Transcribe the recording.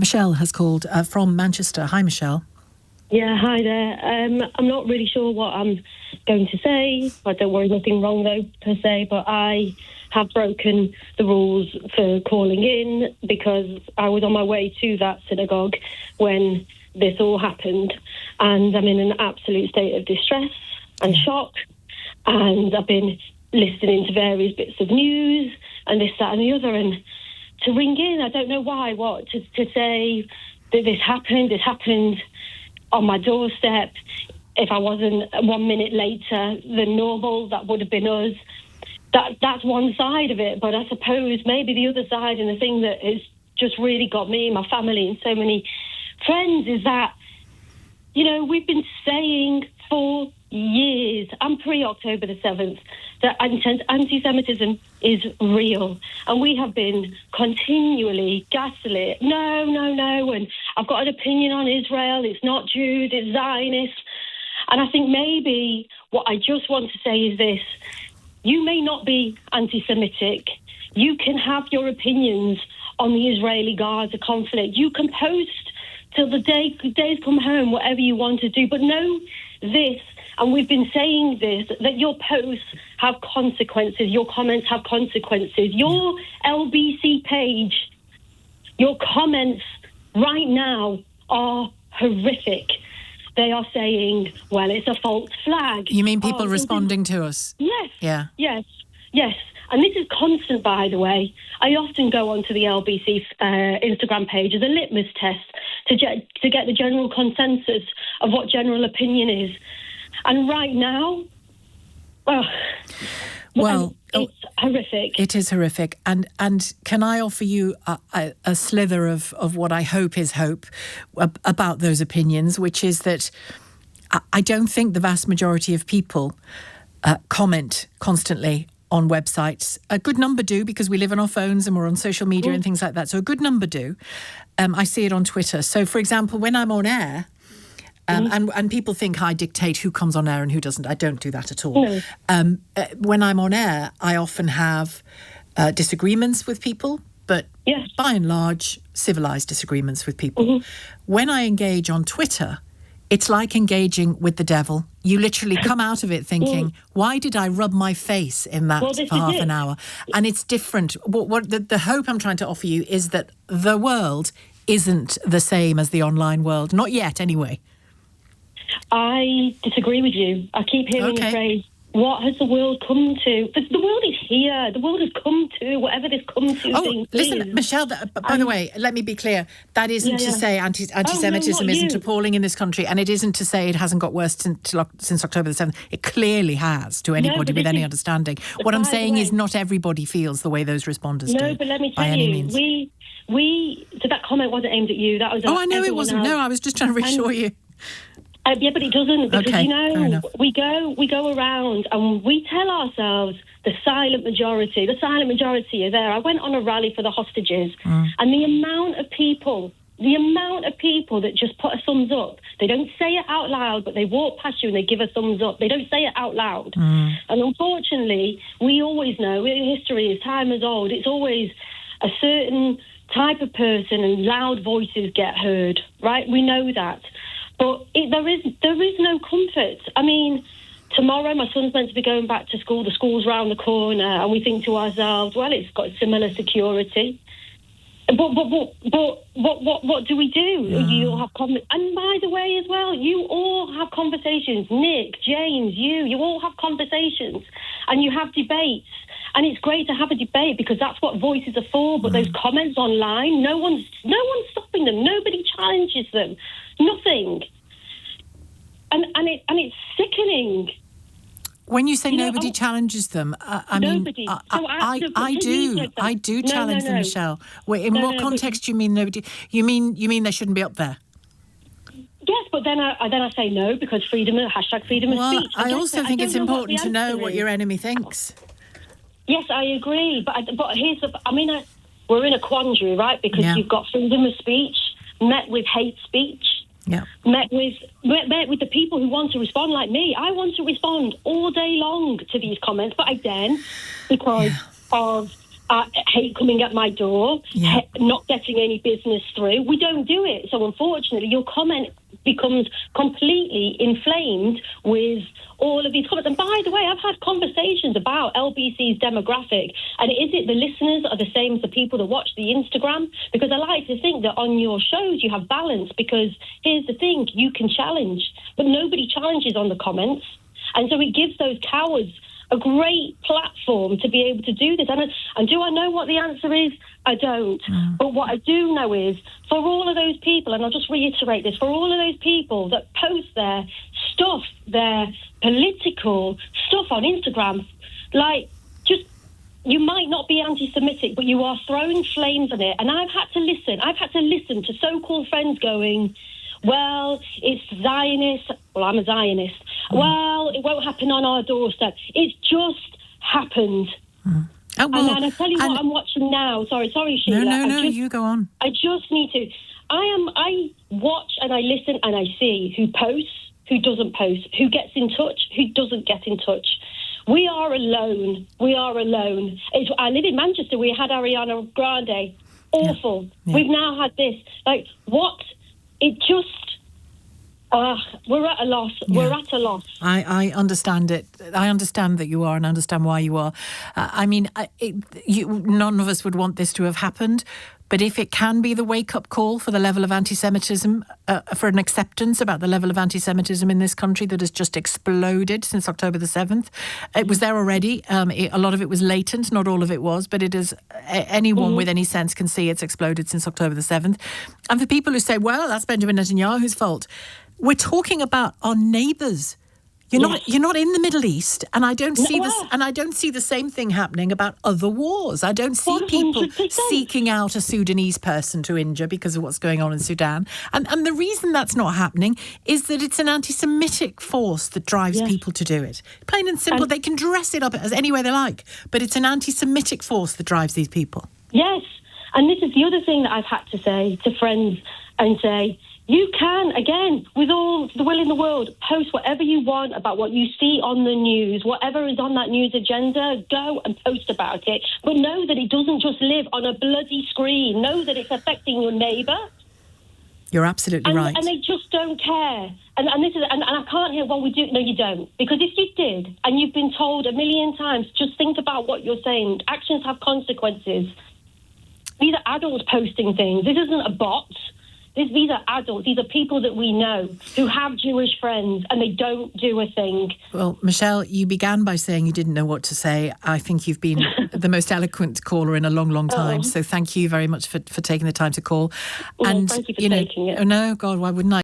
Michelle has called from Manchester. Hi, Michelle. Yeah, hi there. I'm not really sure what I'm going to say. I don't worry, nothing wrong though, per se, but I have broken the rules for calling in because I was on my way to that synagogue when this all happened, and I'm in an absolute state of distress and shock, and I've been listening to various bits of news and this, that and the other, and to ring in, I don't know why, to say that this happened on my doorstep. If I wasn't 1 minute later than normal, that would have been us. That's one side of it, but I suppose maybe the other side, and the thing that has just really got me, my family and so many friends, is that, you know, we've been saying for years, and pre-October the 7th, that anti-Semitism is real. And we have been continually gaslit. No, and I've got an opinion on Israel. It's not Jews, it's Zionists. And I think maybe what I just want to say is this. You may not be anti-Semitic. You can have your opinions on the Israeli-Gaza conflict. You can post till the days come home, whatever you want to do. But know this, and we've been saying this, that your posts have consequences, your comments have consequences. Your LBC page, your comments right now are horrific. They are saying, well, it's a false flag. You mean people responding to us? Yes. Yeah. Yes. And this is constant, by the way. I often go onto the LBC Instagram page as a litmus test to get the general consensus of what general opinion is. And right now, it's horrific. It is horrific. And can I offer you a slither of what I hope is hope about those opinions, which is that I don't think the vast majority of people comment constantly on websites. A good number do, because we live on our phones and we're on social media and things like that. So a good number do. I see it on Twitter. So, for example, when I'm on air, and people think I dictate who comes on air and who doesn't. I don't do that at all. No. When I'm on air, I often have disagreements with people, but by and large, civilised disagreements with people. Mm-hmm. When I engage on Twitter, it's like engaging with the devil. You literally come out of it thinking, why did I rub my face in that for half an hour? And it's different. What the hope I'm trying to offer you is that the world isn't the same as the online world. Not yet, anyway. I disagree with you. I keep hearing the phrase, what has the world come to? The world is here. The world has come to whatever this come to thing listen, is. Michelle, by the way, let me be clear. That isn't to say anti-Semitism isn't appalling in this country, and it isn't to say it hasn't got worse since October the 7th. It clearly has, to anybody with any understanding. What I'm saying is not everybody feels the way those responders do. No, but let me tell you, so that comment wasn't aimed at you. That was I know it wasn't. No, I was just trying to reassure you. Yeah, but it doesn't, because, we go around and we tell ourselves the silent majority are there. I went on a rally for the hostages, and the amount of people that just put a thumbs up, they don't say it out loud, but they walk past you and they give a thumbs up. They don't say it out loud. And unfortunately, we always know, history is time as old, it's always a certain type of person and loud voices get heard, right? We know that. But there is no comfort. I mean, tomorrow my son's meant to be going back to school. The school's round the corner, and we think to ourselves, well, it's got similar security. But what do we do? You all have and by the way, as well, you all have conversations. Nick, James, you all have conversations, and you have debates. And it's great to have a debate because that's what voices are for. But those comments online, no one's stopping them. Nobody challenges them. Nothing. And it's sickening. When you say nobody challenges them, I mean, I do challenge them, Michelle. In what context do you mean nobody? You mean they shouldn't be up there? Yes, but then I say no because freedom of speech. Well, I also think it's important to know what your enemy thinks. Yes, I agree, but here's we're in a quandary, right? Because you've got freedom of speech met with hate speech. Yeah. Met with the people who want to respond like me. I want to respond all day long to these comments, but I don't because of hate coming at my door, not getting any business through. We don't do it. So unfortunately, your comment becomes completely inflamed with all of these comments. And by the way, I've had conversations about LBC's demographic, and is it the listeners are the same as the people that watch the Instagram? Because I like to think that on your shows you have balance, because here's the thing, you can challenge, but nobody challenges on the comments. And so it gives those cowards a great platform to be able to do this. And do I know what the answer is? I don't. But what I do know is, for all of those people, and I'll just reiterate this, for all of those people that post their stuff, their political stuff on Instagram, like, just, you might not be anti-Semitic, but you are throwing flames on it. And I've had to listen to so-called friends going, well, it's Zionist. Well, I'm a Zionist. Well, it won't happen on our doorstep. It's just happened. Oh, well, and I tell you what I'm watching now. Sorry, Sheila. No, you go on. I just need to. I watch and I listen and I see who posts, who doesn't post, who gets in touch, who doesn't get in touch. We are alone. I live in Manchester. We had Ariana Grande. Awful. Yeah. We've now had this. Like, what? It just, we're at a loss. Yeah. We're at a loss. I understand it. I understand that you are, and I understand why you are. None of us would want this to have happened. But if it can be the wake-up call for the level of anti-Semitism, for an acceptance about the level of anti-Semitism in this country that has just exploded since October the 7th, it was there already. A lot of it was latent, not all of it was, but it is, anyone with any sense can see it's exploded since October the 7th. And for people who say, well, that's Benjamin Netanyahu's fault, we're talking about our neighbours. You're not in the Middle East, and I don't see this, and I don't see the same thing happening about other wars. I don't see 100%. People seeking out a Sudanese person to injure because of what's going on in Sudan. And the reason that's not happening is that it's an anti-Semitic force that drives people to do it. Plain and simple, they can dress it up as any way they like, but it's an anti-Semitic force that drives these people. Yes, and this is the other thing that I've had to say to friends and say, you can, again, with all the will in the world, post whatever you want about what you see on the news, whatever is on that news agenda, go and post about it. But know that it doesn't just live on a bloody screen. Know that it's affecting your neighbour. You're absolutely right. And they just don't care. And this is, and I can't hear, well, we do. No, you don't. Because if you did, and you've been told a million times, just think about what you're saying. Actions have consequences. These are adults posting things. This isn't a bot. These are adults. These are people that we know who have Jewish friends, and they don't do a thing. Well, Michelle, you began by saying you didn't know what to say. I think you've been the most eloquent caller in a long, long time. So thank you very much for taking the time to call. And thank you for taking it. No, God, why wouldn't I?